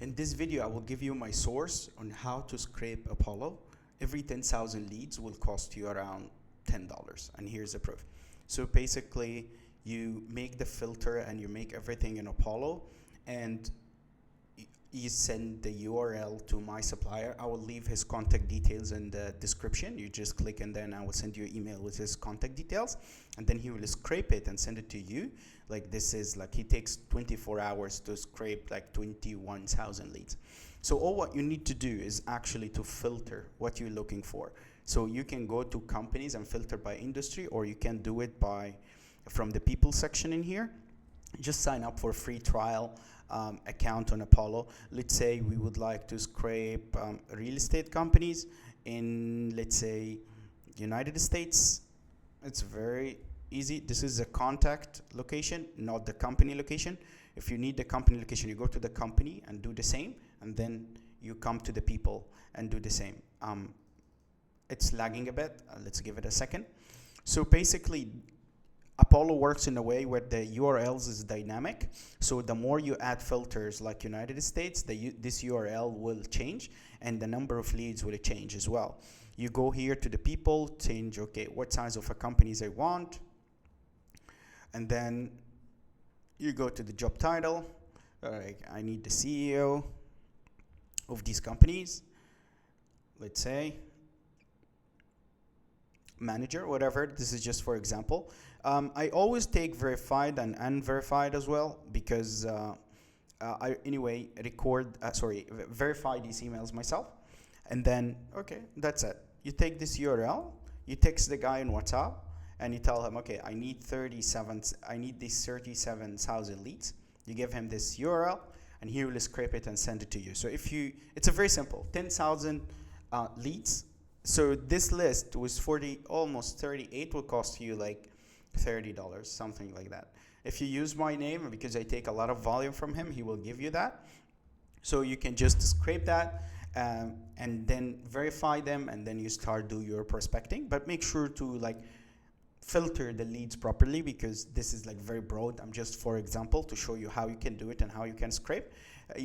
In this video, I will give you my source on how to scrape Apollo. Every 10,000 leads will cost you around $10, and here's the proof. So basically, you make the filter and you make everything in Apollo, and you send the URL to my supplier. I will leave his contact details in the description. You just click and then I will send you an email with his contact details, and then he will scrape it and send it to you. Like this is like, he takes 24 hours to scrape like 21,000 leads. So all what you need to do is actually to filter what you're looking for. So you can go to companies and filter by industry, or you can do it from the people section in here. Just sign up for a free trial account on Apollo. Let's say we would like to scrape real estate companies in, let's say, United States. It's very easy. This is a contact location, not the company location. If you need the company location, you go to the company and do the same, and then you come to the people and do the same. It's lagging a bit. Let's give it a second. So basically, Apollo works in a way where the URLs is dynamic. So the more you add filters like United States, this URL will change, and the number of leads will change as well. You go here to the people, change, okay, what size of a companies I want. And then you go to the job title. I need the CEO of these companies. Let's say manager, whatever. This is just for example. I always take verified and unverified as well, because I anyway verify these emails myself. And then, okay, that's it. You take this URL, you text the guy in WhatsApp, and you tell him, okay, I need these 37,000 leads. You give him this URL, and he will scrape it and send it to you. So it's a very simple, 10,000 leads. So this list was almost 38, will cost you like $30, something like that. If you use my name, because I take a lot of volume from him, he will give you that. So you can just scrape that and then verify them, and then you start do your prospecting. But make sure to like filter the leads properly, because this is like very broad. I'm just, for example, to show you how you can do it and how you can scrape.